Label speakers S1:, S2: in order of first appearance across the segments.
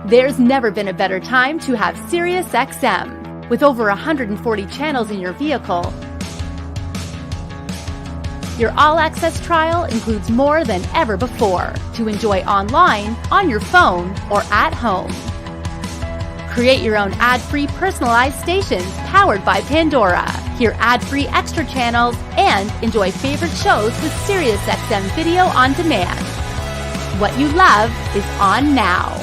S1: There's never been a better time to have SiriusXM. With over 140 channels in your vehicle, your all-access trial includes more than ever before to enjoy online, on your phone, or at home. Create your own ad-free personalized stations powered by Pandora. Hear ad-free extra channels and enjoy favorite shows with SiriusXM Video on Demand. What you love is on now.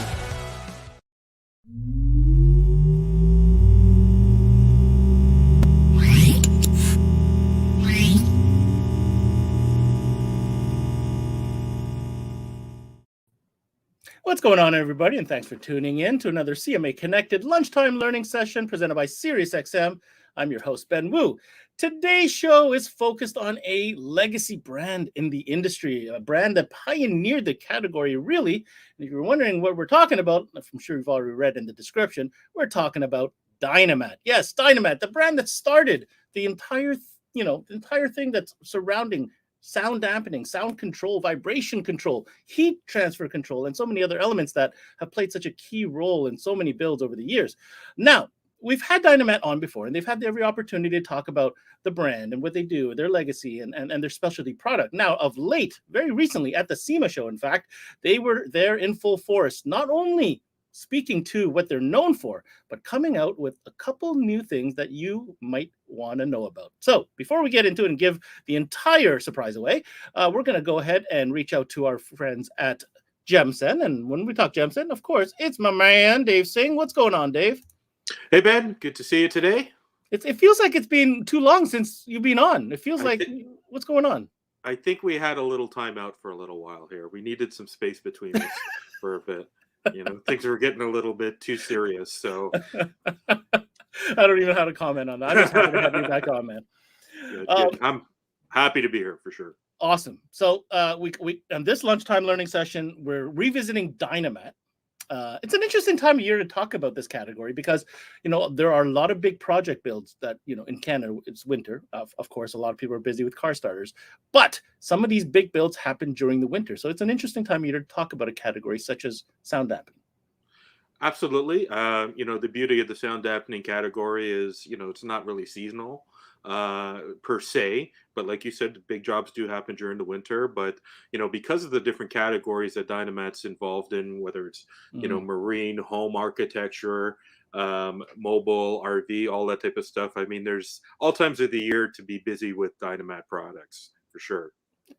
S2: What's going on, everybody? And thanks for tuning in to another CMA Connected Lunchtime Learning Session presented by SiriusXM. I'm your host, Ben Wu. Today's show is focused on a legacy brand in the industry, a brand that pioneered the category, really. And if you're wondering what we're talking about, I'm sure you've already read in the description, we're talking about Dynamat. Yes, Dynamat, the brand that started the entire thing that's surrounding sound dampening, sound control, vibration control, heat transfer control, and so many other elements that have played such a key role in so many builds over the years. Now, we've had Dynamat on before, and they've had every opportunity to talk about the brand and what they do, their legacy, and their specialty product. Now, of late, very recently at the SEMA show, in fact, they were there in full force, not only speaking to what they're known for, but coming out with a couple new things that you might want to know about. So before we get into it and give the entire surprise away, we're going to go ahead and reach out to our friends at Gemsen. And when we talk Gemsen, of course, it's my man, Dave Singh. What's going on, Dave?
S3: Hey, Ben. Good to see you today.
S2: It feels like it's been too long since you've been on. It feels what's going on?
S3: I think we had a little time out for a little while here. We needed some space between us for a bit. Things were getting a little bit too serious. So
S2: I don't even know how to comment on that. I just happy to have you back on, man.
S3: Good. I'm happy to be here for sure.
S2: Awesome. So we on this lunchtime learning session, we're revisiting Dynamat. It's an interesting time of year to talk about this category because, there are a lot of big project builds that, in Canada, it's winter. Of course, a lot of people are busy with car starters, but some of these big builds happen during the winter. So it's an interesting time of year to talk about a category such as sound dampening.
S3: Absolutely. The beauty of the sound dampening category is, it's not really seasonal per se, but like you said, big jobs do happen during the winter. But because of the different categories that Dynamat's involved in, whether it's marine, home architecture, mobile, RV, all that type of stuff. I mean, there's all times of the year to be busy with Dynamat products for sure.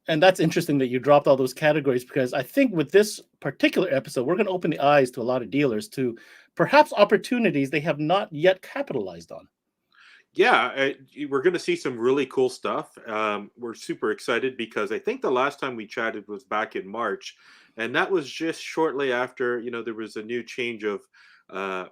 S2: And that's interesting that you dropped all those categories, because I think with this particular episode, we're going to open the eyes to a lot of dealers to perhaps opportunities they have not yet capitalized on.
S3: Yeah, we're going to see some really cool stuff. We're super excited because I think the last time we chatted was back in March, and that was just shortly after, there was a new change of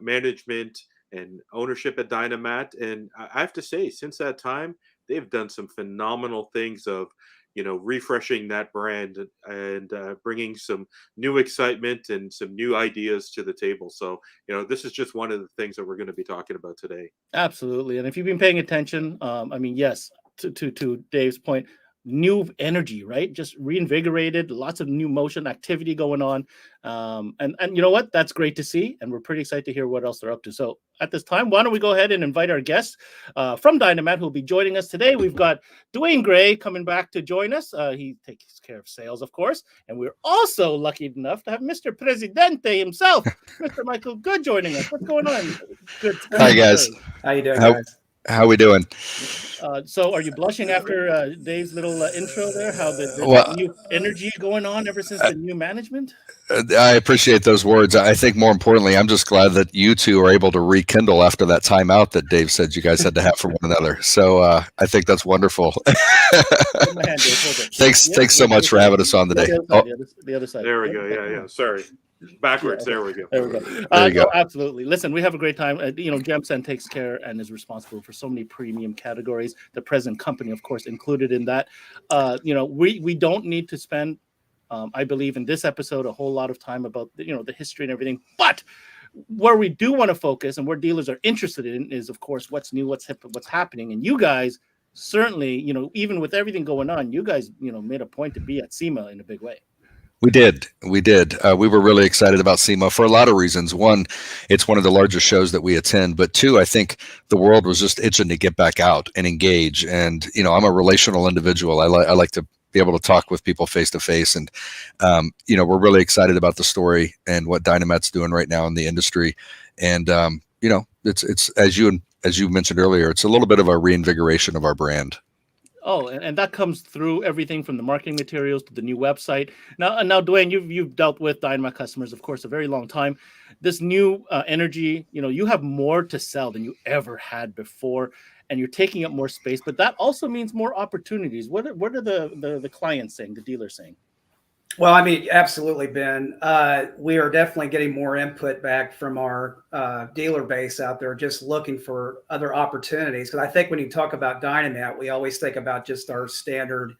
S3: management and ownership at Dynamat. And I have to say, since that time, they've done some phenomenal things of, refreshing that brand and bringing some new excitement and some new ideas to the table. So, this is just one of the things that we're going to be talking about today.
S2: Absolutely. And if you've been paying attention, yes, to Dave's point, new energy, right? Just reinvigorated, lots of new motion activity going on. And you know what? That's great to see. And we're pretty excited to hear what else they're up to. So at this time, why don't we go ahead and invite our guests from Dynamat who will be joining us today. We've got Duane Gray coming back to join us. He takes care of sales, of course. And we're also lucky enough to have Mr. Presidente himself, Mr. Michael Good, joining us. What's going on? Good.
S4: Hi, guys.
S5: How you doing, guys?
S4: How we doing?
S2: So are you blushing after Dave's little intro there? How the new energy going on ever since the new management?
S4: I appreciate those words. I think more importantly, I'm just glad that you two are able to rekindle after that timeout that Dave said you guys had to have for one another. So I think that's wonderful. Thanks so much for having us on today.
S2: The other side.
S3: There we go. Yeah. Sorry. Backwards.
S2: Yeah,
S3: there we go.
S4: There you go.
S2: Absolutely. Listen, we have a great time. Gemsen takes care and is responsible for so many premium categories. The present company, of course, included in that. We don't need to spend, I believe, in this episode, a whole lot of time about the history and everything. But where we do want to focus and where dealers are interested in is, of course, what's new, what's hip, what's happening. And you guys certainly, even with everything going on, you guys, made a point to be at SEMA in a big way.
S4: We did. We did. We were really excited about SEMA for a lot of reasons. One, it's one of the largest shows that we attend. But two, I think the world was just itching to get back out and engage. And, I'm a relational individual. I like to be able to talk with people face to face. And, we're really excited about the story and what Dynamat's doing right now in the industry. And, it's as you mentioned earlier, it's a little bit of a reinvigoration of our brand.
S2: Oh, and that comes through everything from the marketing materials to the new website. Now, Duane, you've dealt with Dynamat customers, of course, a very long time. This new energy, you have more to sell than you ever had before, and you're taking up more space. But that also means more opportunities. What are the clients saying, the dealers saying?
S5: Well, I mean, absolutely, Ben. We are definitely getting more input back from our dealer base out there, just looking for other opportunities. Because I think when you talk about Dynamat, we always think about just our standard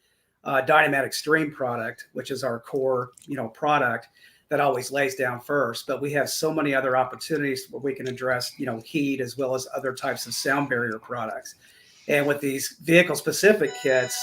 S5: Dynamat Extreme product, which is our core, product that always lays down first. But we have so many other opportunities where we can address, heat as well as other types of sound barrier products. And with these vehicle-specific kits,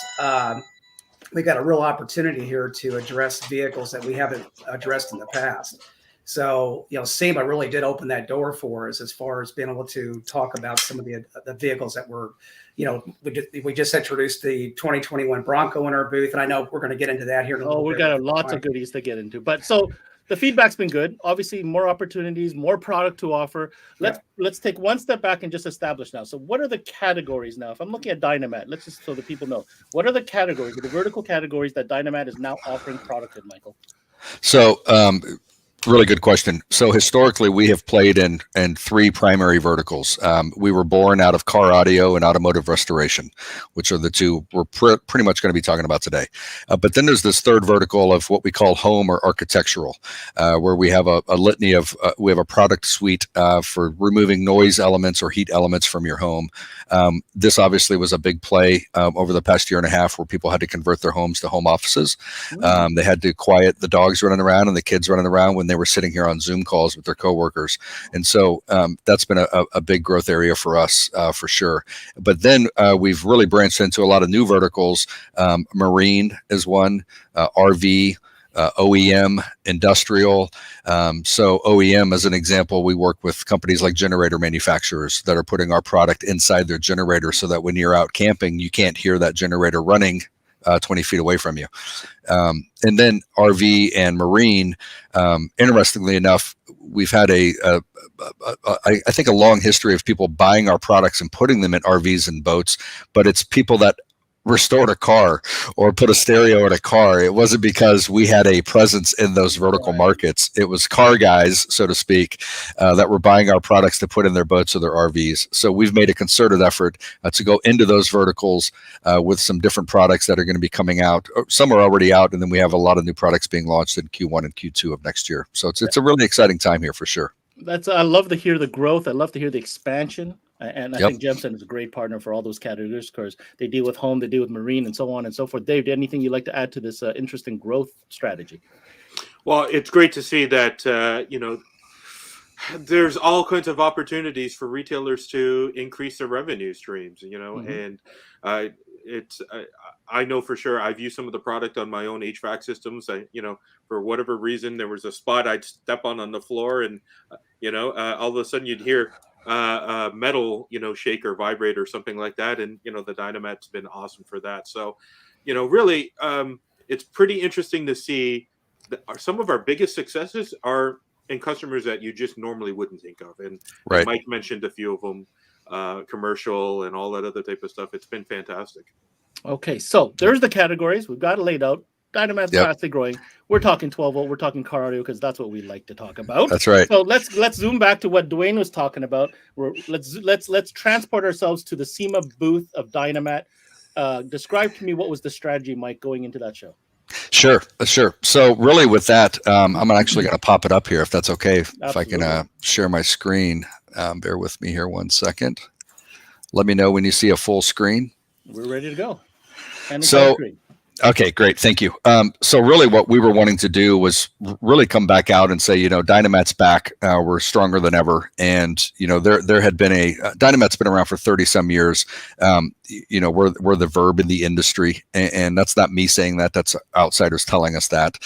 S5: we got a real opportunity here to address vehicles that we haven't addressed in the past. So, SEMA really did open that door for us as far as being able to talk about some of the vehicles that were, we just introduced the 2021 Bronco in our booth, and I know we're going to get into that here in a little bit.
S2: We got lots of goodies to get into. But so the feedback's been good. Obviously, more opportunities, more product to offer. Let's take one step back and just establish now. So what are the categories now? If I'm looking at Dynamat, let's just so the people know, what are the categories, the vertical categories that Dynamat is now offering product in, Michael?
S4: So really good question. So historically, we have played in three primary verticals. We were born out of car audio and automotive restoration, which are the two we're pretty much going to be talking about today. But then there's this third vertical of what we call home or architectural, where we have a litany of, we have a product suite for removing noise elements or heat elements from your home. This obviously was a big play over the past year and a half where people had to convert their homes to home offices. They had to quiet the dogs running around and the kids running around when they were sitting here on Zoom calls with their coworkers. And so that's been a big growth area for us for sure. But then we've really branched into a lot of new verticals. Marine is one, RV, OEM, industrial. So OEM, as an example, we work with companies like generator manufacturers that are putting our product inside their generator so that when you're out camping, you can't hear that generator running 20 feet away from you. And then RV and marine, interestingly enough, we've had I think a long history of people buying our products and putting them in RVs and boats, but it's people that restored a car or put a stereo in a car. It wasn't because we had a presence in those vertical markets. It was car guys, so to speak, that were buying our products to put in their boats or their RVs. So we've made a concerted effort to go into those verticals with some different products that are going to be coming out. Some are already out, and then we have a lot of new products being launched in Q1 and Q2 of next year. So it's a really exciting time here for sure.
S2: I love to hear the growth. I love to hear the expansion. And I think Gemsen is a great partner for all those categories because they deal with home, they deal with marine, and so on and so forth. Dave, anything you'd like to add to this interesting growth strategy?
S3: Well, it's great to see that, there's all kinds of opportunities for retailers to increase their revenue streams, and I know for sure I've used some of the product on my own HVAC systems. For whatever reason, there was a spot I'd step on the floor and, all of a sudden you'd hear metal, shake or vibrate or something like that. And, the Dynamat's been awesome for that. So, really, it's pretty interesting to see that some of our biggest successes are in customers that you just normally wouldn't think of. And Mike mentioned a few of them, commercial and all that other type of stuff. It's been fantastic.
S2: Okay. So there's the categories. We've got it laid out. Dynamat's fastly growing. We're talking 12 volt. We're talking car audio because that's what we like to talk about.
S4: That's right.
S2: So let's zoom back to what Duane was talking about. Let's transport ourselves to the SEMA booth of Dynamat. Describe to me what was the strategy, Mike, going into that show.
S4: Sure. So really with that, I'm actually going to pop it up here if that's okay. Absolutely. If I can share my screen. Bear with me here 1 second. Let me know when you see a full screen.
S2: We're ready to go. And
S4: so Okay, great. Thank you. So really what we were wanting to do was really come back out and say, Dynamat's back. We're stronger than ever. And, there had been Dynamat's been around for 30 some years. We're the verb in the industry, and that's not me saying that, that's outsiders telling us that.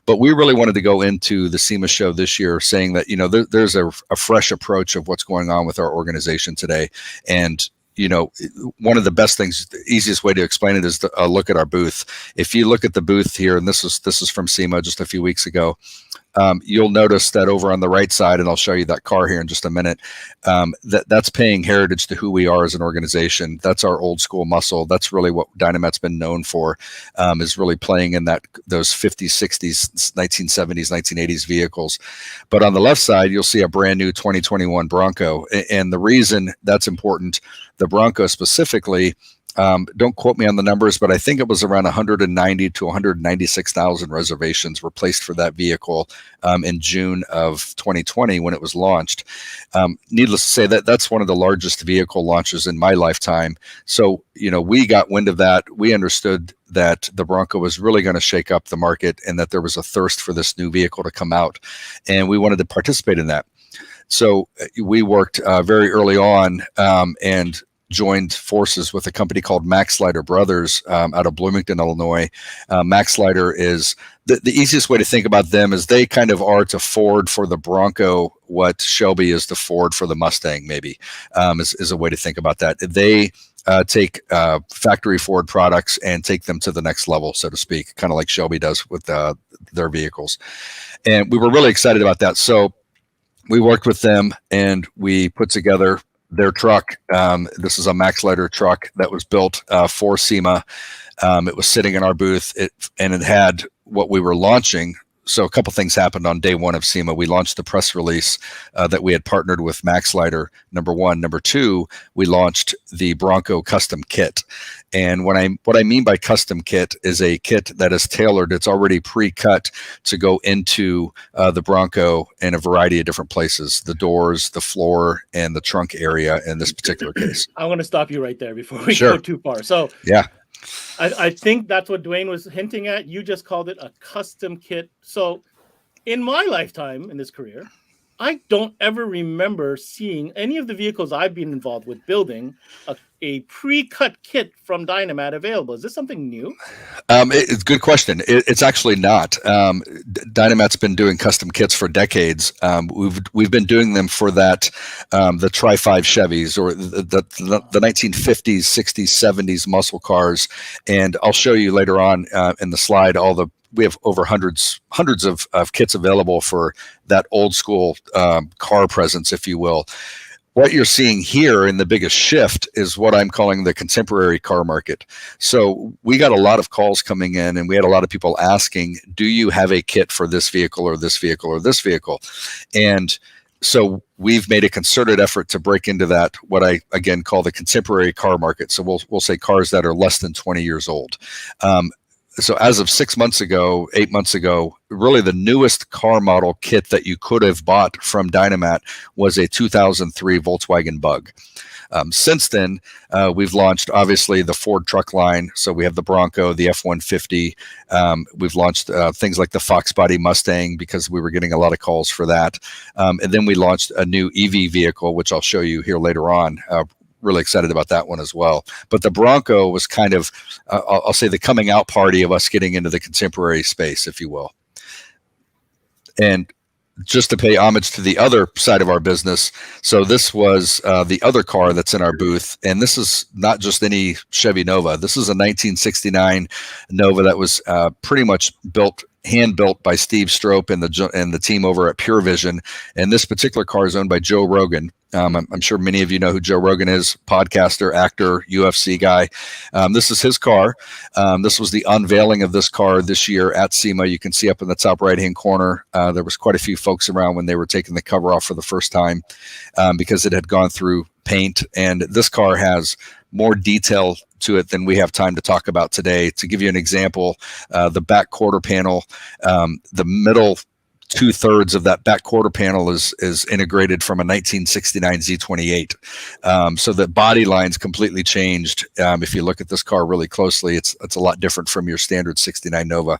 S4: But we really wanted to go into the SEMA show this year saying that, there's a fresh approach of what's going on with our organization today. And one of the best things, the easiest way to explain it is to look at our booth. If you look at the booth here, and this is from SEMA just a few weeks ago, you'll notice that over on the right side, and I'll show you that car here in just a minute, that's paying heritage to who we are as an organization. That's our old school muscle. That's really what Dynamat's been known for, is really playing in those 50s, 60s, 1970s, 1980s vehicles. But on the left side, you'll see a brand new 2021 Bronco. And the reason that's important, the Bronco specifically, don't quote me on the numbers, but I think it was around 190 to 196,000 reservations were placed for that vehicle in June of 2020 when it was launched. Needless to say, that's one of the largest vehicle launches in my lifetime. So, we got wind of that. We understood that the Bronco was really going to shake up the market and that there was a thirst for this new vehicle to come out. And we wanted to participate in that. So we worked very early on and joined forces with a company called Maxlider Brothers out of Bloomington, Illinois. Maxlider is the easiest way to think about them is they kind of are to Ford for the Bronco what Shelby is to Ford for the Mustang, maybe, is a way to think about that. They take factory Ford products and take them to the next level, so to speak, kind of like Shelby does with their vehicles. And we were really excited about that. So we worked with them and we put together their truck. This is a Maxlider truck that was built for SEMA. It was sitting in our booth, and it had what we were launching. So a couple things happened on day one of SEMA. We launched the press release that we had partnered with Maxlider, number one. Number two, we launched the Bronco custom kit. And what I mean by custom kit is a kit that is tailored. It's already pre-cut to go into the Bronco in a variety of different places, the doors, the floor, and the trunk area in this particular case.
S2: I'm going to stop you right there before we
S4: Sure.
S2: go too far. So
S4: yeah.
S2: I think that's what Duane was hinting at. You just called it a custom kit. So in my lifetime in this career, I don't ever remember seeing any of the vehicles I've been involved with building a pre-cut kit from Dynamat available. Is this something new?
S4: It's a good question. It's actually not. Dynamat's been doing custom kits for decades. We've been doing them for the Tri-5 Chevys or the 1950s, 60s, 70s muscle cars. And I'll show you later on in the slide we have over hundreds of kits available for that old school car presence, if you will. What you're seeing here in the biggest shift is what I'm calling the contemporary car market. So we got a lot of calls coming in, and we had a lot of people asking, do you have a kit for this vehicle or this vehicle or this vehicle? And so we've made a concerted effort to break into that, what I, again, call the contemporary car market. So we'll say cars that are less than 20 years old. So as of 8 months ago, really the newest car model kit that you could have bought from Dynamat was a 2003 Volkswagen Bug. Since then, we've launched, obviously, the Ford truck line. So we have the Bronco, the F-150. We've launched things like the Fox Body Mustang because we were getting a lot of calls for that. And then we launched a new EV vehicle, which I'll show you here later on. Really excited about that one as well. But the Bronco was kind of, I'll say, the coming out party of us getting into the contemporary space, if you will. And just to pay homage to the other side of our business, so this was the other car that's in our booth, and this is not just any Chevy Nova. This is a 1969 Nova that was pretty much hand-built by Steve Strope and the team over at Pure Vision. And this particular car is owned by Joe Rogan. I'm sure many of you know who Joe Rogan is, podcaster, actor, UFC guy. This is his car. This was the unveiling of this car this year at SEMA. You can see up in the top right-hand corner, there was quite a few folks around when they were taking the cover off for the first time because it had gone through paint. And this car has more detail to it than we have time to talk about today. To give you an example, the back quarter panel, the middle 2/3 of that back quarter panel is integrated from a 1969 Z28. So the body line's completely changed. If you look at this car really closely, it's a lot different from your standard 69 Nova.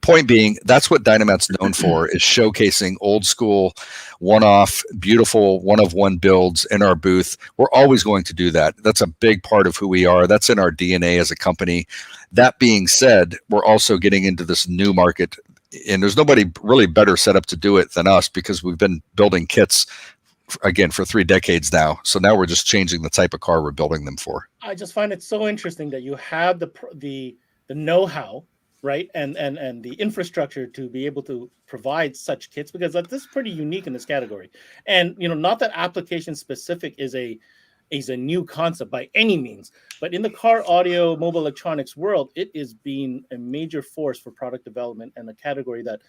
S4: Point being, that's what Dynamat's known for, is showcasing old school, one-off, beautiful, one-of-one builds in our booth. We're always going to do that. That's a big part of who we are. That's in our DNA as a company. That being said, we're also getting into this new market, and there's nobody really better set up to do it than us, because we've been building kits, again, for 3 decades now. So now we're just changing the type of car we're building them for.
S2: I just find it so interesting that you have the know-how, right, and the infrastructure to be able to provide such kits, because this is pretty unique in this category. And not that application specific is a new concept by any means, but in the car audio mobile electronics world, it is being a major force for product development, and a category that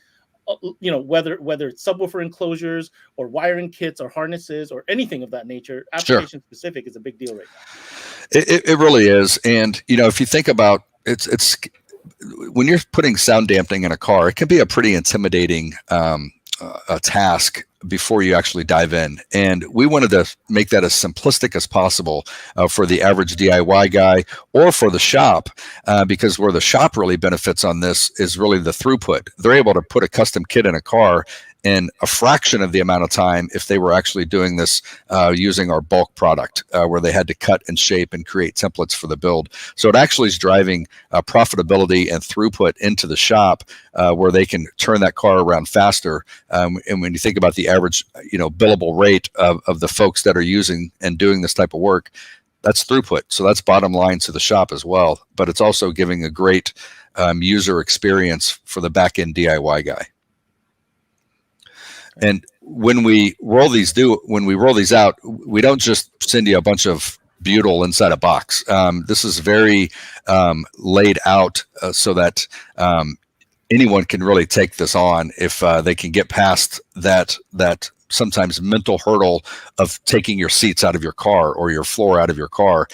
S2: whether it's subwoofer enclosures or wiring kits or harnesses or anything of that nature, application specific is a big deal right now.
S4: It really is. And if you think about it's when you're putting sound dampening in a car, it can be a pretty intimidating a task before you actually dive in. And we wanted to make that as simplistic as possible for the average DIY guy or for the shop, because where the shop really benefits on this is really the throughput. They're able to put a custom kit in a car in a fraction of the amount of time if they were actually doing this using our bulk product, where they had to cut and shape and create templates for the build. So it actually is driving profitability and throughput into the shop, where they can turn that car around faster. And when you think about the average, billable rate of the folks that are using and doing this type of work, that's throughput. So that's bottom line to the shop as well. But it's also giving a great user experience for the back end DIY guy. And when we roll these out, we don't just send you a bunch of butyl inside a box. This is very laid out so that anyone can really take this on if they can get past that sometimes mental hurdle of taking your seats out of your car or your floor out of your car.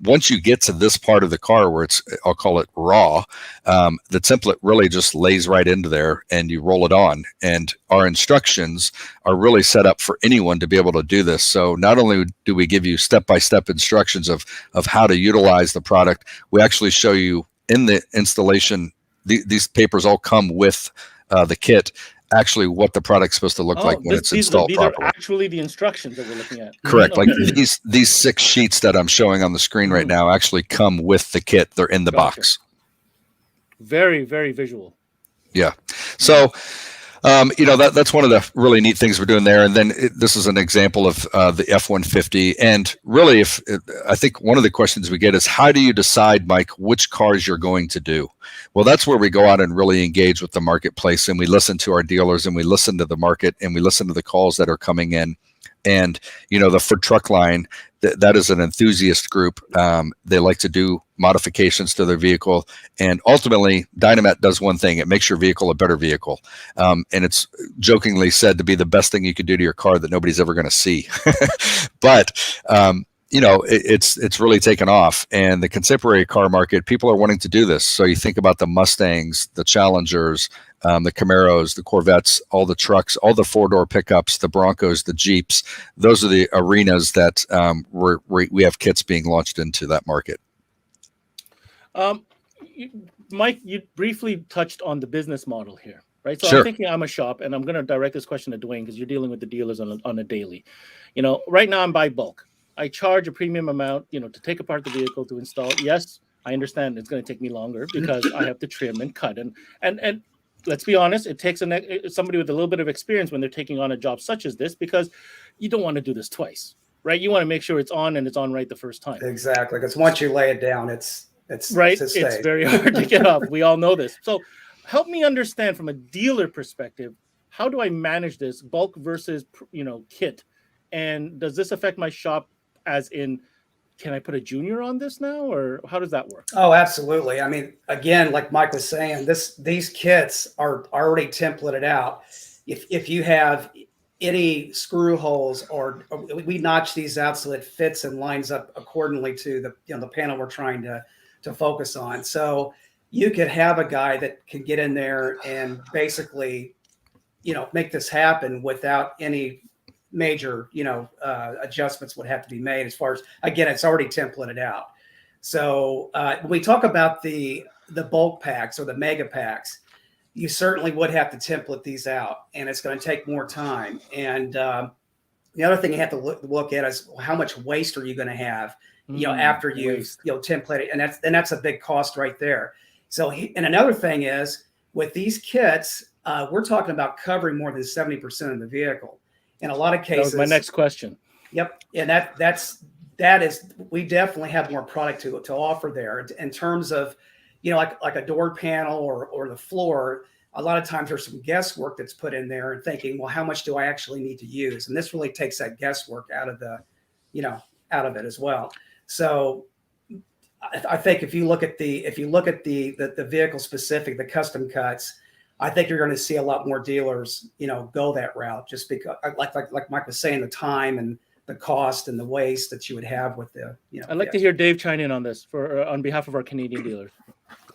S4: Once you get to this part of the car where I'll call it raw, the template really just lays right into there and you roll it on. And our instructions are really set up for anyone to be able to do this. So not only do we give you step-by-step instructions of how to utilize the product, we actually show you in the installation, these papers all come with the kit, actually what the product's supposed to look like when it's installed properly. These are
S2: actually the instructions that we're looking at.
S4: Correct. Like these 6 sheets that I'm showing on the screen right now actually come with the kit. They're in the box.
S2: Very, very visual.
S4: Yeah. So, that's one of the really neat things we're doing there. And then this is an example of the F-150. And really, I think one of the questions we get is, how do you decide, Mike, which cars you're going to do? Well, that's where we go out and really engage with the marketplace, and we listen to our dealers, and we listen to the market, and we listen to the calls that are coming in. And, the Ford truck line, that is an enthusiast group. They like to do modifications to their vehicle. And ultimately, Dynamat does one thing. It makes your vehicle a better vehicle. And it's jokingly said to be the best thing you could do to your car that nobody's ever going to see. But, it's really taken off. And the contemporary car market, people are wanting to do this. So you think about the Mustangs, the Challengers, the Camaros, the Corvettes, all the trucks, all the 4-door pickups, the Broncos, the Jeeps. Those are the arenas that we have kits being launched into that market.
S2: Mike, you briefly touched on the business model here, right? So
S4: Sure.
S2: I'm thinking I'm a shop, and I'm going to direct this question to Duane, because you're dealing with the dealers on a daily. Right now I'm by bulk. I charge a premium amount, to take apart the vehicle, to install. Yes, I understand it's going to take me longer because I have to trim and cut. And let's be honest, it takes somebody with a little bit of experience when they're taking on a job such as this, because you don't want to do this twice, right? You want to make sure it's on and it's on right the first time.
S5: Exactly, because once you lay it down, it's
S2: right. It's very hard to get off. We all know this. So help me understand from a dealer perspective, how do I manage this bulk versus, kit? And does this affect my shop, as in, can I put a junior on this now, or how does that work?
S5: Oh, absolutely. I mean, again, like Mike was saying, these kits are already templated out. If you have any screw holes, or we notch these out so it fits and lines up accordingly to the panel we're trying to focus on. So you could have a guy that can get in there and basically make this happen without any major, adjustments would have to be made as far as, again, it's already templated out. So when we talk about the bulk packs or the mega packs, you certainly would have to template these out, and it's going to take more time. And the other thing you have to look at is how much waste are you going to have, after you template it, and that's a big cost right there. So, and another thing is with these kits, we're talking about covering more than 70% of the vehicle. In a lot of cases,
S2: that was my next question.
S5: Yep, and we definitely have more product to offer there in terms of, like a door panel or the floor. A lot of times there's some guesswork that's put in there and thinking, well, how much do I actually need to use? And this really takes that guesswork out of it as well. So I think if you look at the vehicle specific, the custom cuts, I think you're going to see a lot more dealers, go that route, just because, like Mike was saying, the time and the cost and the waste that you would have with the,
S2: I'd like to hear Dave chime in on this on behalf of our Canadian dealers.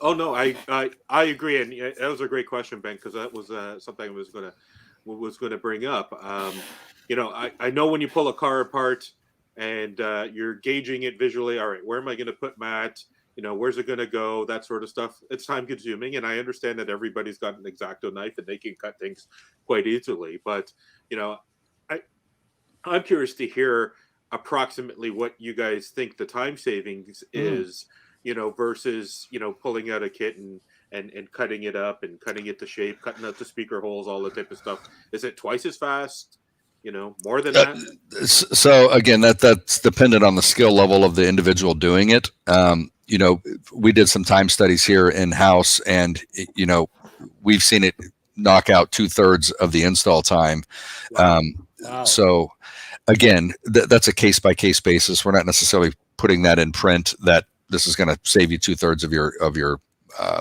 S3: Oh no, I agree, and that was a great question, Ben, because that was something I was gonna bring up. I know when you pull a car apart and you're gauging it visually. All right, where am I going to put Matt? Where's it going to go? That sort of stuff. It's time consuming, and I understand that everybody's got an X-Acto knife and they can cut things quite easily. But I'm curious to hear approximately what you guys think the time savings is. Versus, pulling out a kit and cutting it up and cutting it to shape, cutting out the speaker holes, all that type of stuff. Is it twice as fast? More than that?
S4: So again, that's dependent on the skill level of the individual doing it. We did some time studies here in-house, and, we've seen it knock out 2/3 of the install time.
S3: Wow.
S4: So again, that's a case-by-case basis. We're not necessarily putting that in print that this is going to save you 2/3 of your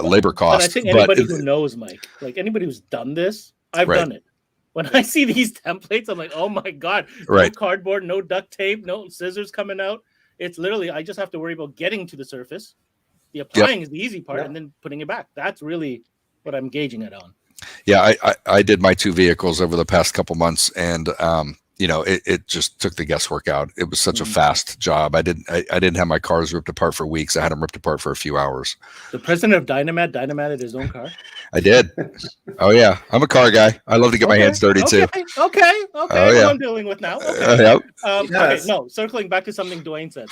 S4: labor cost.
S2: But I think anybody who knows, Mike, like anybody who's done this, I've done it. When I see these templates, I'm like, oh my God, no cardboard, no duct tape, no scissors coming out. It's literally, I just have to worry about getting to the surface. The applying is the easy part, and then putting it back. That's really what I'm gauging it on.
S4: Yeah, I did my 2 vehicles over the past couple months, and it just took the guesswork out. It was such a fast job. I didn't have my cars ripped apart for weeks. I had them ripped apart for a few hours.
S2: The president of Dynamat dynamatted his own car.
S4: I did. Oh yeah, I'm a car guy. I love to get my hands dirty too.
S2: Okay.
S4: Oh, yeah.
S2: What I'm dealing with now. Okay.
S4: Yep.
S2: Okay. No, circling back to something Duane said.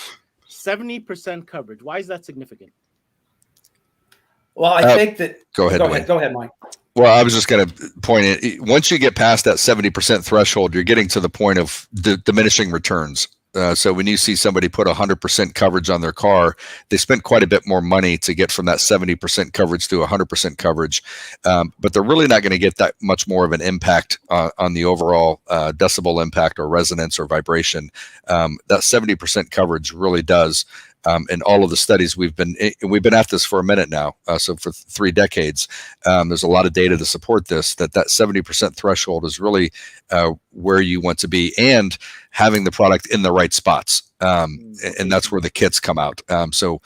S2: 70% coverage. Why is that significant?
S5: Well, I think that.
S4: Go ahead,
S5: Mike.
S4: Well, I was just going to point it. Once you get past that 70% threshold, you're getting to the point of diminishing returns. So when you see somebody put 100% coverage on their car, they spent quite a bit more money to get from that 70% coverage to 100% coverage. But they're really not going to get that much more of an impact on the overall decibel impact or resonance or vibration. That 70% coverage really does. In all of the studies we've been at this for a minute now, so for 3 decades, there's a lot of data to support this, that 70% threshold is really where you want to be, and having the product in the right spots, and that's where the kits come out. So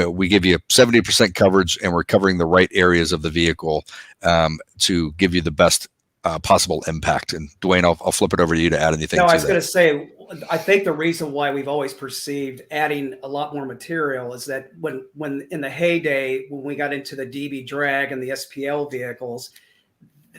S4: we give you 70% coverage, and we're covering the right areas of the vehicle to give you the best possible impact. And Duane, I'll flip it over to you to add anything.
S5: No, I was going to say, I think the reason why we've always perceived adding a lot more material is that when in the heyday, when we got into the DB drag and the SPL vehicles,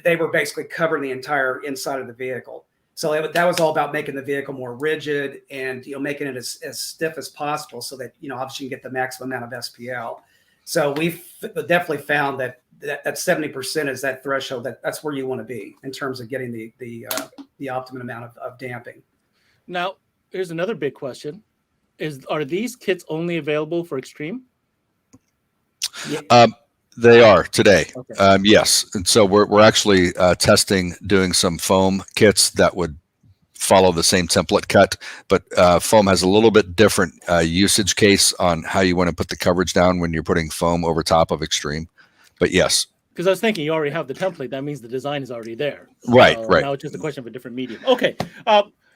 S5: they were basically covering the entire inside of the vehicle. So that was all about making the vehicle more rigid and making it as stiff as possible, so that obviously you can get the maximum amount of SPL. So we've definitely found that 70% is that threshold. That's where you want to be in terms of getting the optimum amount of damping.
S2: Now, here's another big question: are these kits only available for Extreme?
S4: Yeah. They are today.
S2: Okay.
S4: Yes, and so we're actually testing doing some foam kits that would follow the same template cut, but foam has a little bit different usage case on how you want to put the coverage down when you're putting foam over top of Extreme. But yes.
S2: Because I was thinking you already have the template. That means the design is already there.
S4: Right.
S2: Now it's just a question of a different medium. Okay.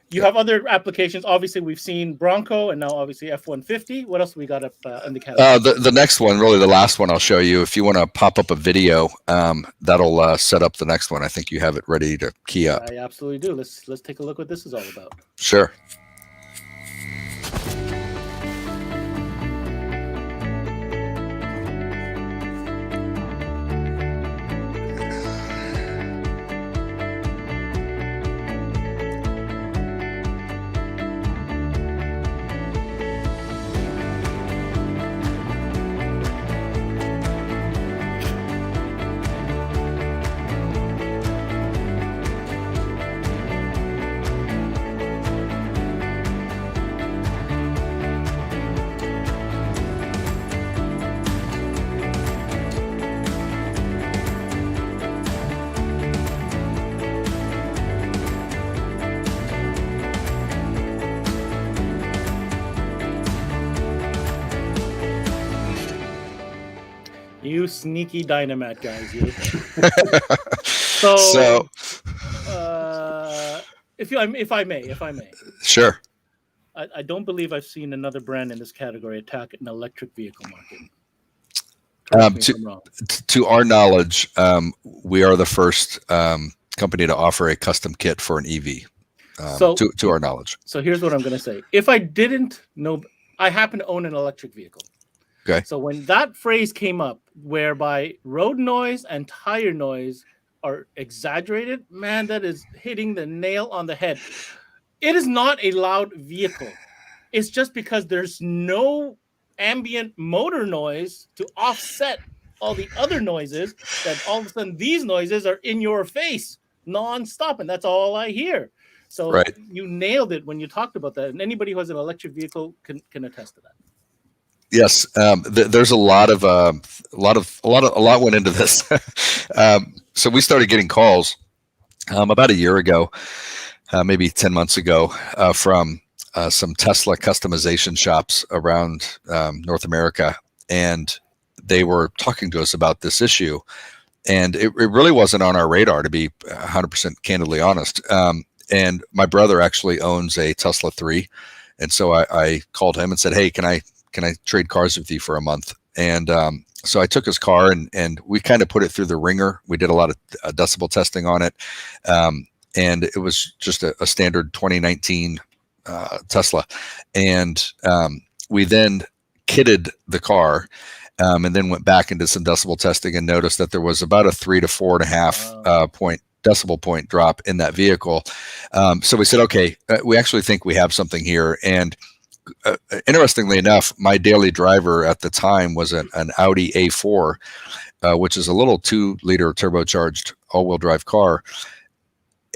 S2: You have other applications. Obviously, we've seen Bronco and now obviously F-150. What else we got up in the category?
S4: The next one, really the last one I'll show you. If you want to pop up a video, that'll set up the next one. I think you have it ready to key up.
S2: I absolutely do. Let's take a look what this is all about.
S4: Sure.
S2: You sneaky Dynamat guys, you. If I may.
S4: Sure.
S2: I don't believe I've seen another brand in this category attack an electric vehicle market.
S4: To our knowledge, we are the first company to offer a custom kit for an EV. To our knowledge.
S2: So here's what I'm going to say. If I didn't know, I happen to own an electric vehicle.
S4: Okay.
S2: So when that phrase came up, whereby road noise and tire noise are exaggerated, man, that is hitting the nail on the head. It is not a loud vehicle. It's just because there's no ambient motor noise to offset all the other noises that all of a sudden these noises are in your face nonstop, and that's all I hear. So
S4: right.
S2: You nailed it when you talked about that, and anybody who has an electric vehicle can attest to that.
S4: Yes, there's a lot went into this. So we started getting calls about a year ago, maybe 10 months ago, from some Tesla customization shops around North America, and they were talking to us about this issue. And it really wasn't on our radar, to be 100% candidly honest. And my brother actually owns a Tesla 3, and so I called him and said, "Hey, can I trade cars with you for a month?" And so I took his car and we kind of put it through the ringer. We did a lot of decibel testing on it. And it was just a standard 2019 Tesla. And we then kitted the car and then went back and did some decibel testing and noticed that there was about a 3 to 4.5 point decibel point drop in that vehicle. So we said, okay, we actually think we have something here. And interestingly enough, my daily driver at the time was an Audi A4, which is a little 2-liter turbocharged all-wheel drive car.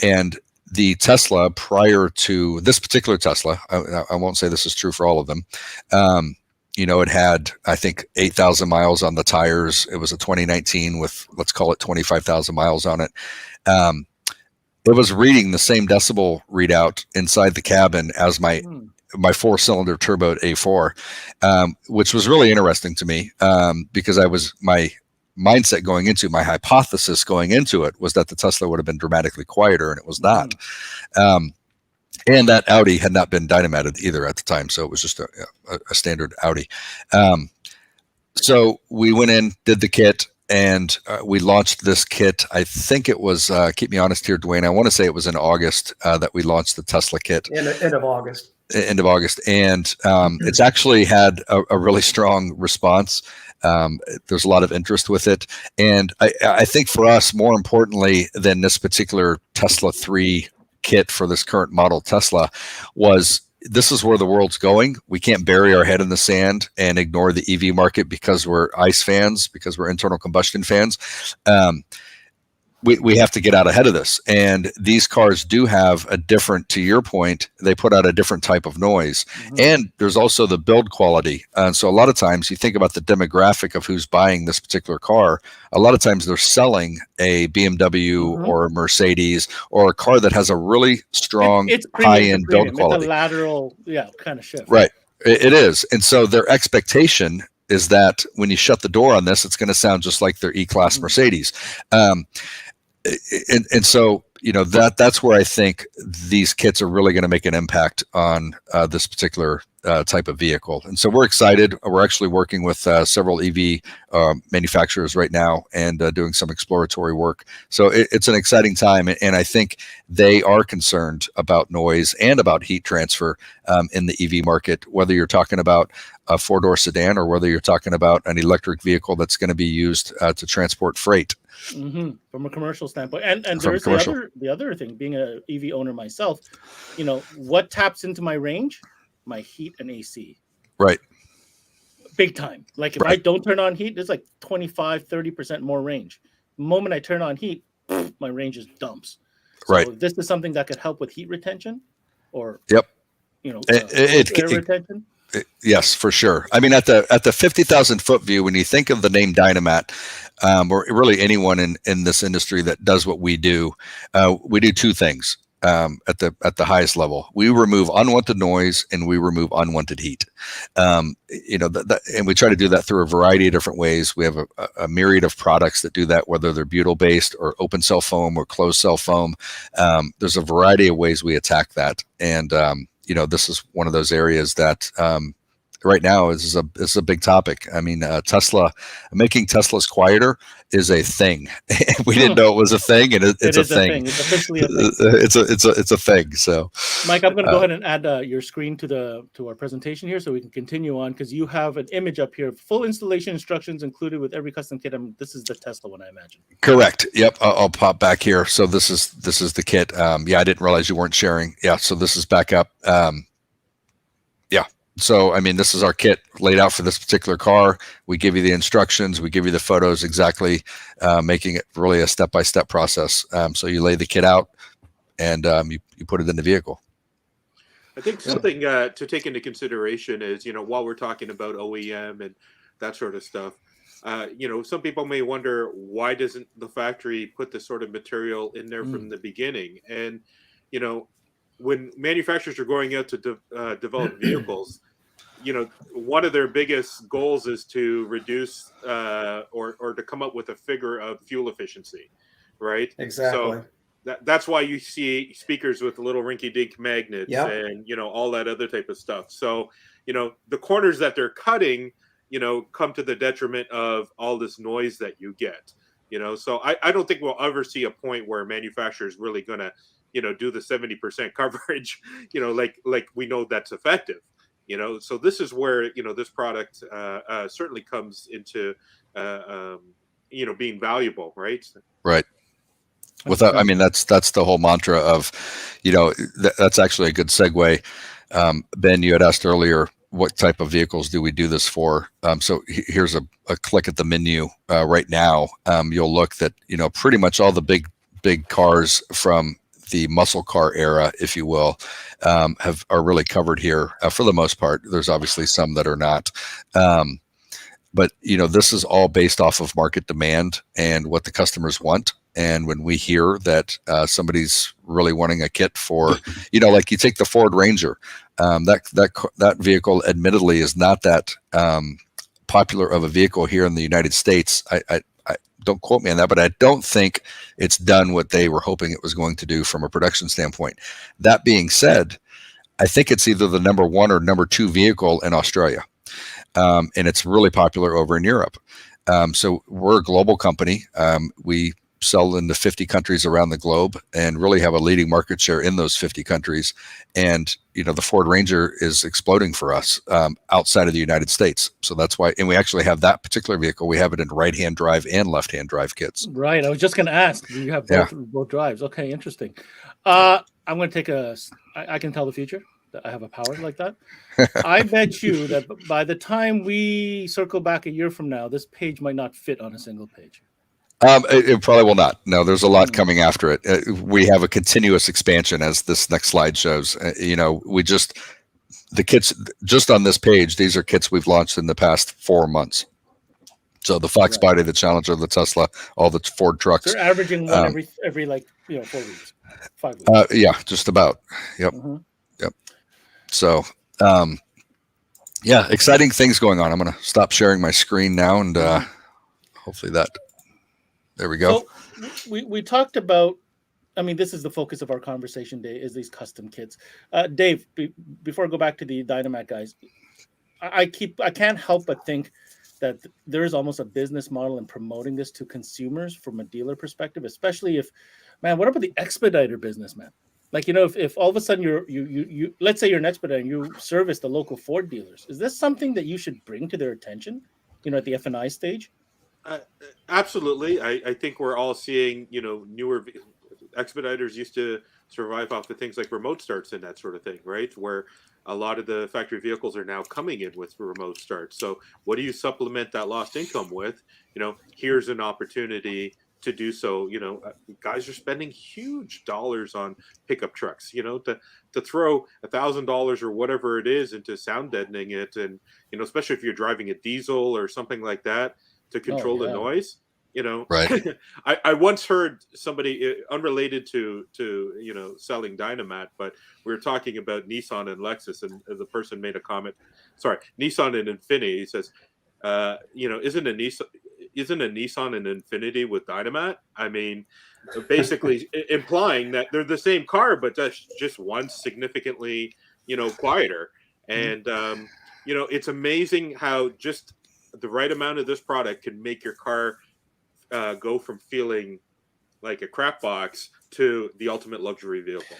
S4: And the Tesla prior to this particular Tesla, I won't say this is true for all of them, it had, I think, 8,000 miles on the tires. It was a 2019 with, let's call it 25,000 miles on it. It was reading the same decibel readout inside the cabin as my 4-cylinder turbo A4, which was really interesting to me because my mindset going into, my hypothesis going into it was that the Tesla would have been dramatically quieter, and it was not. And that Audi had not been Dynamated either at the time, so it was just a standard Audi. So we went in, did the kit, and we launched this kit. I think it was, keep me honest here, Duane, I want to say it was in August that we launched the Tesla kit.
S5: End of August.
S4: And it's actually had a really strong response. There's a lot of interest with it. And I think for us, more importantly than this particular Tesla 3 kit for this current model Tesla, was this is where the world's going. We can't bury our head in the sand and ignore the EV market because we're ICE fans, because we're internal combustion fans. We have to get out ahead of this. And these cars do have a different, to your point, they put out a different type of noise. And there's also the build quality. And so a lot of times you think about the demographic of who's buying this particular car. A lot of times they're selling a BMW or a Mercedes or a car that has a really strong high-end build quality.
S2: It's a lateral, kind of shift.
S4: Right. It is. And so their expectation is that when you shut the door on this, it's going to sound just like their E-Class Mercedes. And so that's where I think these kits are really going to make an impact on this particular type of vehicle. And so we're excited. We're actually working with several EV manufacturers right now and doing some exploratory work. So it's an exciting time. And I think they are concerned about noise and about heat transfer in the EV market, whether you're talking about a four-door sedan or whether you're talking about an electric vehicle that's going to be used to transport freight.
S2: Mm-hmm. From a commercial standpoint, and there's the other thing. Being an EV owner myself, what taps into my range? My heat and AC.
S4: Right.
S2: Big time. Like if I don't turn on heat, there's like 25-30% more range. The moment I turn on heat, my range is dumps. So
S4: right.
S2: This is something that could help with heat retention, or
S4: air
S2: retention.
S4: Yes, for sure. I mean, at the 50,000 foot view, when you think of the name Dynamat, or really anyone in this industry that does what we do two things at the highest level. We remove unwanted noise and we remove unwanted heat. And we try to do that through a variety of different ways. We have a myriad of products that do that, whether they're butyl based or open cell foam or closed cell foam. There's a variety of ways we attack that, and this is one of those areas that right now is a big topic. I mean, making Teslas quieter is a thing. We didn't know it was a thing, and it's a thing.
S2: It's officially a thing.
S4: It's a thing. So,
S2: Mike, I'm going to go ahead and add your screen to our presentation here, so we can continue on, because you have an image up here, full installation instructions included with every custom kit. This is the Tesla one, I imagine.
S4: Correct. Yep. I'll pop back here. So this is the kit. I didn't realize you weren't sharing. Yeah. So this is back up. So, I mean, this is our kit laid out for this particular car. We give you the instructions, we give you the photos exactly, making it really a step-by-step process. So you lay the kit out and you put it in the vehicle.
S3: I think something to take into consideration is, while we're talking about OEM and that sort of stuff, some people may wonder, why doesn't the factory put this sort of material in there from the beginning? And, when manufacturers are going out to develop vehicles, one of their biggest goals is to reduce or to come up with a figure of fuel efficiency, right?
S5: Exactly.
S3: So that's why you see speakers with little rinky-dink magnets and, all that other type of stuff. So, the corners that they're cutting, come to the detriment of all this noise that you get, So I don't think we'll ever see a point where a manufacturer is really going to, do the 70% coverage, like we know that's effective, so this is where, this product certainly comes into, being valuable, right?
S4: Right. Without, I mean, that's the whole mantra of, that's actually a good segue. Ben, you had asked earlier, what type of vehicles do we do this for? So here's a click at the menu right now. You'll look that, pretty much all the big cars from the muscle car era, if you will, are really covered here for the most part. There's obviously some that are not. But, this is all based off of market demand and what the customers want. And when we hear that somebody's really wanting a kit for, like you take the Ford Ranger, that vehicle admittedly is not that popular of a vehicle here in the United States. I don't quote me on that, but I don't think it's done what they were hoping it was going to do from a production standpoint. That being said, I think it's either the number 1 or number 2 vehicle in Australia. And it's really popular over in Europe. So we're a global company. We sell into 50 countries around the globe and really have a leading market share in those 50 countries. And, the Ford Ranger is exploding for us outside of the United States. So that's why, and we actually have that particular vehicle. We have it in right-hand drive and left-hand drive kits.
S2: Right. I was just going to ask, do you have both drives? Okay. Interesting. I'm going to take I can tell the future. I have a power like that. I bet you that by the time we circle back a year from now, this page might not fit on a single page.
S4: It probably will not. No, there's a lot coming after it. We have a continuous expansion, as this next slide shows. The kits just on this page, these are kits we've launched in the past 4 months. So the Fox Body, the Challenger, the Tesla, all the Ford trucks.
S2: They're averaging one every 4 weeks, 5 weeks.
S4: Yeah, just about. Yep. Mm-hmm. Yep. So, exciting things going on. I'm going to stop sharing my screen now, and hopefully that. There we go.
S2: So we talked about I mean, this is the focus of our conversation today, is these custom kits. Dave, before I go back to the Dynamat guys, I can't help but think that there is almost a business model in promoting this to consumers from a dealer perspective, especially if, man, what about the expediter business, man? Like, if all of a sudden you let's say you're an expediter and you service the local Ford dealers, is this something that you should bring to their attention, at the F&I stage?
S3: Uh, Absolutely. I think we're all seeing, newer expediters used to survive off of things like remote starts and that sort of thing, right? Where a lot of the factory vehicles are now coming in with remote starts. So what do you supplement that lost income with? Here's an opportunity to do so. Guys are spending huge dollars on pickup trucks, to throw $1,000 or whatever it is into sound deadening it. And, especially if you're driving a diesel or something like that, to control the noise.
S4: Right.
S3: I once heard somebody unrelated to selling Dynamat, but we were talking about Nissan and Lexus, and the person made a comment. Sorry, Nissan and Infiniti. He says, isn't a Nissan an Infiniti with Dynamat? I mean, basically implying that they're the same car, but that's just one's significantly quieter. And it's amazing how just the right amount of this product can make your car go from feeling like a crap box to the ultimate luxury vehicle.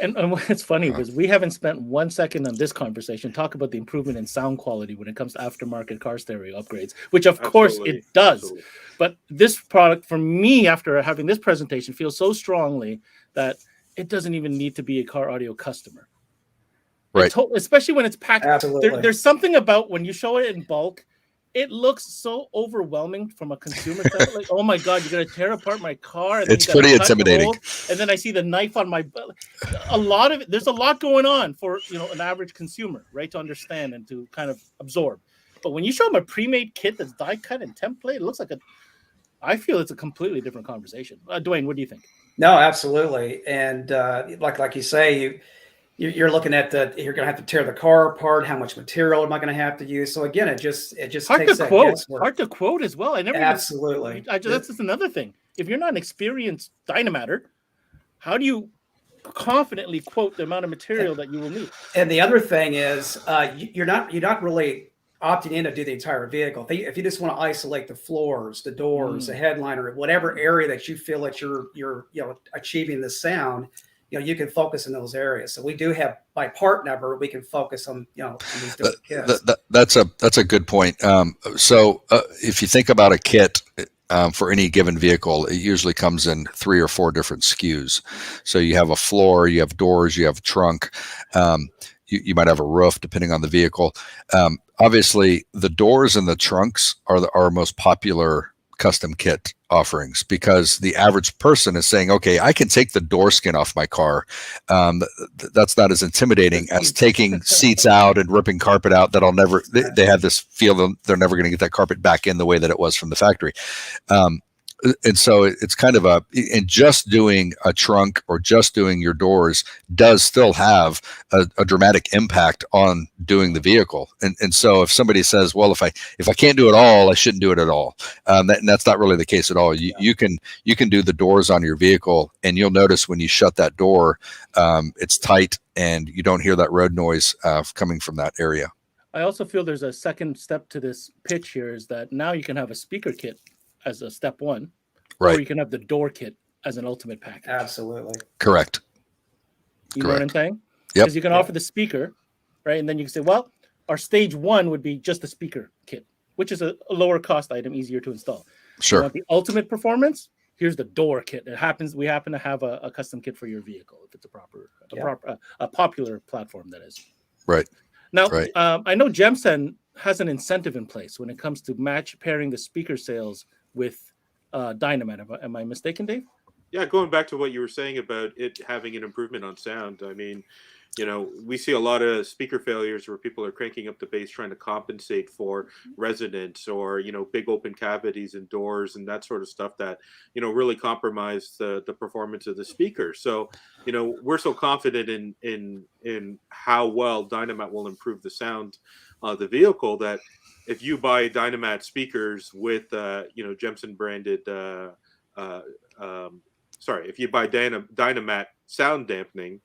S2: And what's funny was we haven't spent 1 second on this conversation talk about the improvement in sound quality when it comes to aftermarket car stereo upgrades, which of course it does. Absolutely. But this product, for me, after having this presentation, feels so strongly that it doesn't even need to be a car audio customer.
S4: Right.
S2: Especially when it's packed.
S5: Absolutely.
S2: There's something about when you show it in bulk, it looks so overwhelming from a consumer standpoint. Like, oh my God, you're going to tear apart my car. And
S4: it's pretty intimidating.
S2: And then I see the knife on my butt. There's a lot going on for, an average consumer, right? To understand and to kind of absorb. But when you show them a pre-made kit that's die cut and template, it looks like I feel it's a completely different conversation. Duane, what do you think?
S5: No, absolutely. And like you say, you're looking at you're going to have to tear the car apart. How much material am I going to have to use? So again, it just
S2: hard
S5: takes
S2: to
S5: that
S2: quote.
S5: guesswork.
S2: Hard to quote as well.
S5: Absolutely.
S2: That's just another thing. If you're not an experienced Dynamatter, how do you confidently quote the amount of material that you will need?
S5: And the other thing is, you're not really opting in to do the entire vehicle. If you just want to isolate the floors, the doors, the headliner, whatever area that you feel that you're achieving the sound, you can focus in those areas. So we do have, by part number, we can focus on on these different kits.
S4: That's a good point. So if you think about a kit for any given vehicle, it usually comes in 3 or 4 different SKUs. So you have a floor, you have doors, you have trunk, you might have a roof, depending on the vehicle. Obviously, the doors and the trunks are our most popular custom kit offerings, because the average person is saying, okay, I can take the door skin off my car. That's not as intimidating as taking seats out and ripping carpet out. They have this feel that they're never going to get that carpet back in the way that it was from the factory. And so it's kind of and just doing a trunk or just doing your doors does still have a dramatic impact on doing the vehicle. And so if somebody says, well, if I can't do it all, I shouldn't do it at all. And that's not really the case at all. You can do the doors on your vehicle, and you'll notice when you shut that door, it's tight and you don't hear that road noise coming from that area.
S2: I also feel there's a second step to this pitch here, is that now you can have a speaker kit as a step one,
S4: right?
S2: Or you can have the door kit as an ultimate package.
S5: Absolutely.
S4: Correct.
S2: You know what I'm saying?
S4: Yep.
S2: Because you can offer the speaker, right? And then you can say, well, our stage one would be just the speaker kit, which is a lower cost item, easier to install.
S4: Sure.
S2: You want the ultimate performance? Here's the door kit. We happen to have a custom kit for your vehicle if it's a popular platform, that is.
S4: Right.
S2: Now, I know Gemsen has an incentive in place when it comes to pairing the speaker sales with Dynamat. Am I mistaken, Dave?
S3: Yeah, going back to what you were saying about it having an improvement on sound. I mean, we see a lot of speaker failures where people are cranking up the bass trying to compensate for resonance or, big open cavities in doors and that sort of stuff that, really compromise the performance of the speaker. So, we're so confident in how well Dynamat will improve the sound of the vehicle that if you buy Dynamat speakers with, Gemsen branded if you buy Dynamat sound dampening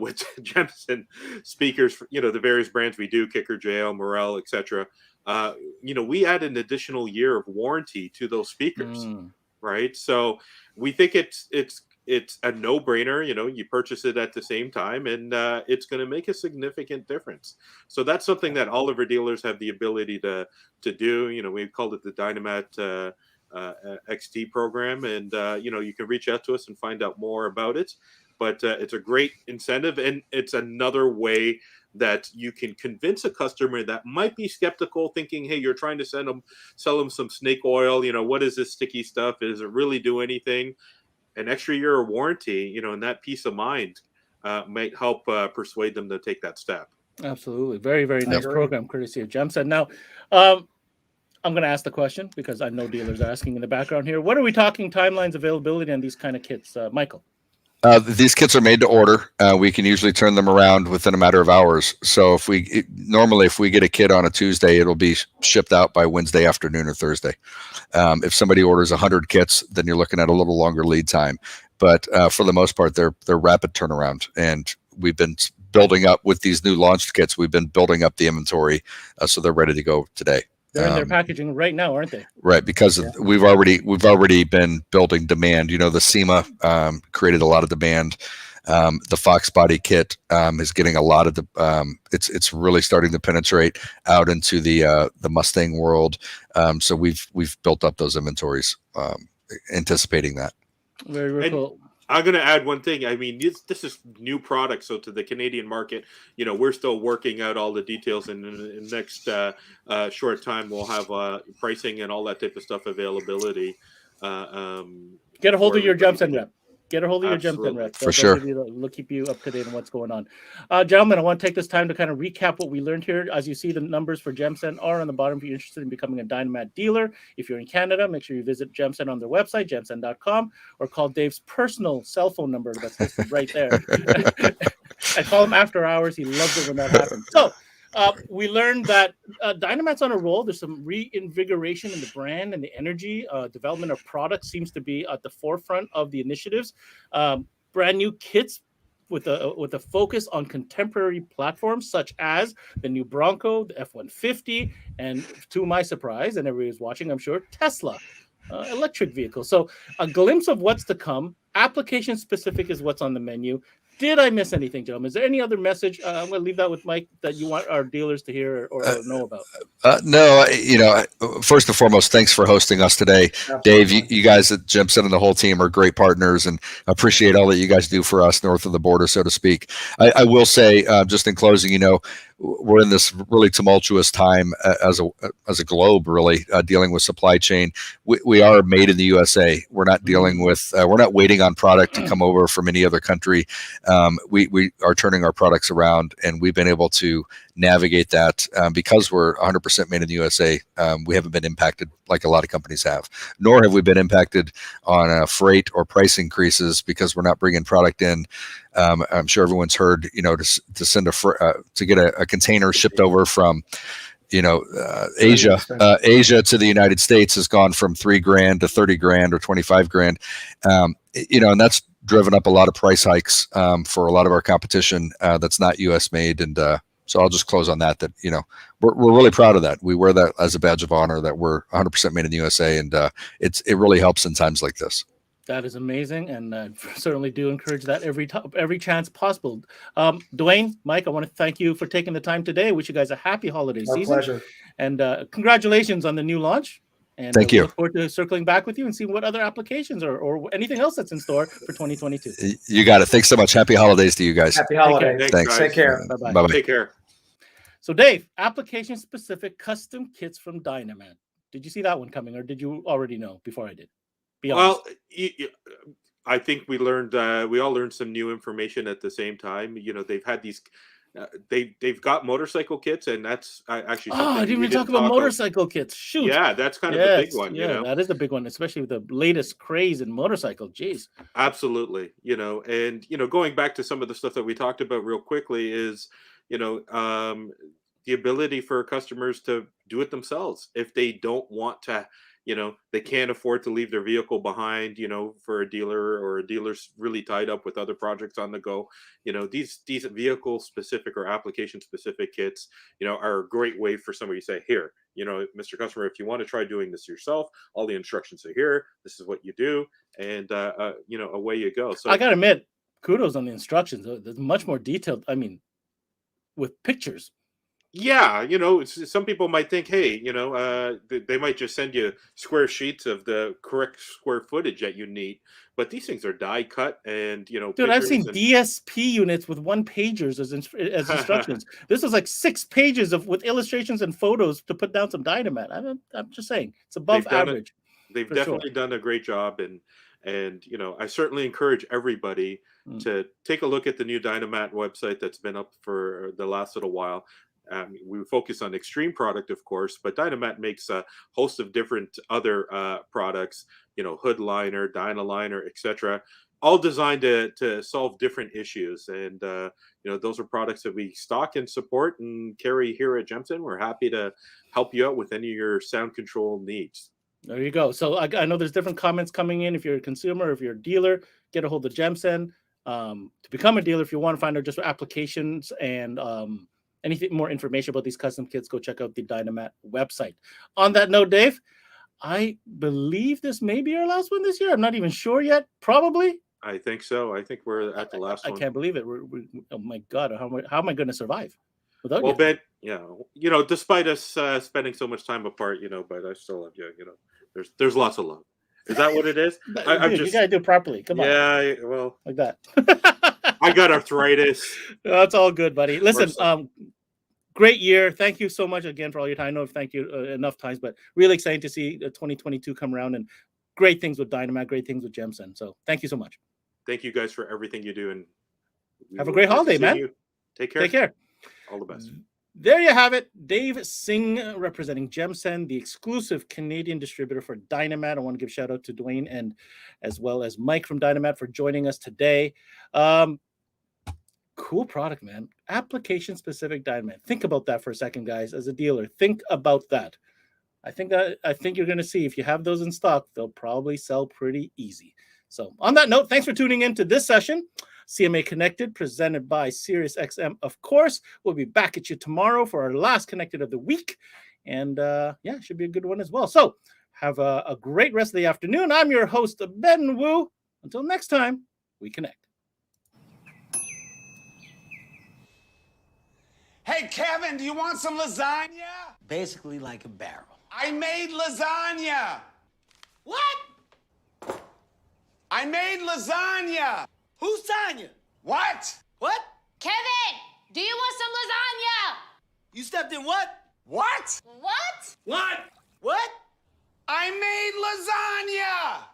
S3: with Gemsen speakers, the various brands we do, Kicker, JL, Morel, etc. We add an additional year of warranty to those speakers, right? So we think it's a no-brainer. You purchase it at the same time, and it's going to make a significant difference. So that's something that all of our dealers have the ability to do. We've called it the Dynamat XT program, and you can reach out to us and find out more about it. But it's a great incentive, and it's another way that you can convince a customer that might be skeptical, thinking, hey, you're trying to sell them some snake oil. What is this sticky stuff? Does it really do anything? An extra year of warranty, and that peace of mind might help persuade them to take that step.
S2: Absolutely. Very, very nice program, courtesy of Gemsen. Now, I'm going to ask the question because I know dealers are asking in the background here. What are we talking timelines, availability on these kind of kits? Michael?
S4: These kits are made to order. We can usually turn them around within a matter of hours. So if we get a kit on a Tuesday, it'll be shipped out by Wednesday afternoon or Thursday. If somebody orders 100 kits, then you're looking at a little longer lead time. But for the most part, they're rapid turnaround. And we've been building up with these new launched kits. We've been building up the inventory, so they're ready to go today.
S2: They're in their packaging right now, aren't they?
S4: Right, because we've already been building demand. The SEMA created a lot of demand. The Fox Body kit is getting a lot of the. It's really starting to penetrate out into the Mustang world. So we've built up those inventories, anticipating that.
S2: Very, very cool.
S3: I'm going to add one thing. I mean, this is new product, so to the Canadian market, we're still working out all the details, and in the next short time, we'll have pricing and all that type of stuff availability.
S2: Get a hold of your Gemsen rep. Get a hold of your Gemsen rep.
S4: For sure.
S2: They'll keep you up to date on what's going on. Gentlemen, I want to take this time to kind of recap what we learned here. As you see, the numbers for Gemsen are on the bottom if you're interested in becoming a Dynamat dealer. If you're in Canada, make sure you visit Gemsen on their website, gemsen.com, or call Dave's personal cell phone number that's listed right there. I call him after hours. He loves it when that happens. So, we learned that Dynamat's on a roll. There's some reinvigoration in the brand and the energy. Development of products seems to be at the forefront of the initiatives. Brand new kits with a focus on contemporary platforms such as the new Bronco, the F-150, and to my surprise, and everybody's watching, I'm sure, Tesla electric vehicle. So a glimpse of what's to come. Application specific is what's on the menu. Did I miss anything, gentlemen? Is there any other message? I'm going to leave that with Mike that you want our dealers to hear or know about.
S4: No, first and foremost, thanks for hosting us today. Absolutely. Dave, you guys at Gemsen and the whole team are great partners, and appreciate all that you guys do for us north of the border, so to speak. I will say, just in closing, we're in this really tumultuous time as a globe, really dealing with supply chain. We are made in the USA. We're not dealing with, we're not waiting on product to come over from any other country. We are turning our products around, and we've been able to navigate that because we're 100% made in the USA. We haven't been impacted like a lot of companies have, nor have we been impacted on freight or price increases because we're not bringing product in. I'm sure everyone's heard, to send to get a container shipped over from, Asia to the United States has gone from $3,000 to $30,000 or $25,000. And that's driven up a lot of price hikes for a lot of our competition that's not U.S. made. And so I'll just close on that we're really proud of that. We wear that as a badge of honor that we're 100% made in the USA, and it really helps in times like this.
S2: That is amazing, and certainly do encourage that every chance possible. Duane, Mike, I want to thank you for taking the time today. Wish you guys a happy holiday season.
S5: Pleasure.
S2: And congratulations on the new launch. And
S4: thank you.
S2: Look forward to circling back with you and seeing what other applications or anything else that's in store for 2022.
S4: You got it. Thanks so much. Happy holidays to you guys.
S5: Happy holidays.
S4: Thanks.
S5: Take care.
S2: Bye-bye.
S4: Bye-bye.
S3: Take care.
S2: So, Dave, application-specific custom kits from Dynamat. Did you see that one coming, or did you already know before I did? Be honest.
S3: Well, I think we all learned some new information at the same time. They've had these, they've got motorcycle kits, and that's actually.
S2: I didn't even talk about motorcycle kits. Shoot.
S3: Yeah, that's kind of the big one.
S2: Yeah, that is the big one, especially with the latest craze in motorcycle. Jeez.
S3: Absolutely. And going back to some of the stuff that we talked about real quickly is, the ability for customers to do it themselves if they don't want to, they can't afford to leave their vehicle behind, for a dealer, or a dealer's really tied up with other projects on the go. These vehicle specific or application specific kits, are a great way for somebody to say, here, Mr. Customer, if you want to try doing this yourself, all the instructions are here. This is what you do. And, away you go. So
S2: I got to admit, kudos on the instructions. There's much more detailed. I mean, with pictures.
S3: Yeah, some people might think, hey, they might just send you square sheets of the correct square footage that you need, but these things are die cut, and
S2: Dude, I've seen DSP units with 1-pagers as instructions. This is like 6 pages with illustrations and photos to put down some Dynamat. I'm just saying, it's above average.
S3: They've definitely done a great job, and I certainly encourage everybody to take a look at the new Dynamat website that's been up for the last little while. We focus on extreme product, of course, but Dynamat makes a host of different other products, hood liner, Dynaliner, etc., all designed to solve different issues. And, those are products that we stock and support and carry here at Gemsen. We're happy to help you out with any of your sound control needs.
S2: There you go. So I know there's different comments coming in. If you're a consumer, if you're a dealer, get a hold of Gemsen. To become a dealer, if you want to find out just applications and anything more information about these custom kits, go check out the Dynamat website. On that note, Dave, I believe this may be our last one this year. I'm not even sure yet. Probably.
S3: I think so. I think we're at the last one.
S2: I can't believe it. Oh my God. How am I going to survive without you?
S3: Ben, despite us spending so much time apart, but I still love you. There's lots of love. Is that what it is?
S2: Dude, you gotta do it properly. Come on.
S3: Yeah, well,
S2: like that.
S3: I got arthritis.
S2: That's all good, buddy. Listen, great year. Thank you so much again for all your time. I know I've thanked you enough times, but really exciting to see 2022 come around, and great things with Dynamat, great things with Gemsen. So thank you so much.
S3: Thank you guys for everything you do, and
S2: have a great holiday, man.
S3: Take care.
S2: Take care.
S3: All the best.
S2: There you have it. Dave Singh representing Gemsen, the exclusive Canadian distributor for Dynamat. I want to give a shout out to Duane and as well as Mike from Dynamat for joining us today. Cool product, man. Application specific Dynamat. Think about that for a second, guys. As a dealer, think about that. I think you're going to see if you have those in stock, they'll probably sell pretty easy. So on that note, thanks for tuning in to this session. CMA Connected, presented by SiriusXM, of course. We'll be back at you tomorrow for our last Connected of the week. And it should be a good one as well. So have a great rest of the afternoon. I'm your host, Ben Wu. Until next time, we connect.
S6: Hey, Kevin, do you want some lasagna?
S7: Basically like a barrel.
S6: I made lasagna.
S7: What?
S6: I made lasagna.
S7: Who's Tanya?
S6: What?
S7: What?
S8: Kevin, do you want some lasagna?
S7: You stepped in what?
S6: What?
S8: What?
S7: What? What?
S6: I made lasagna.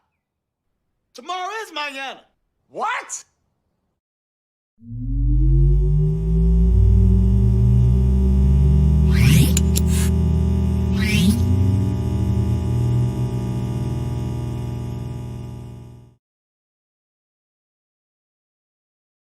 S7: Tomorrow is mañana.
S6: What?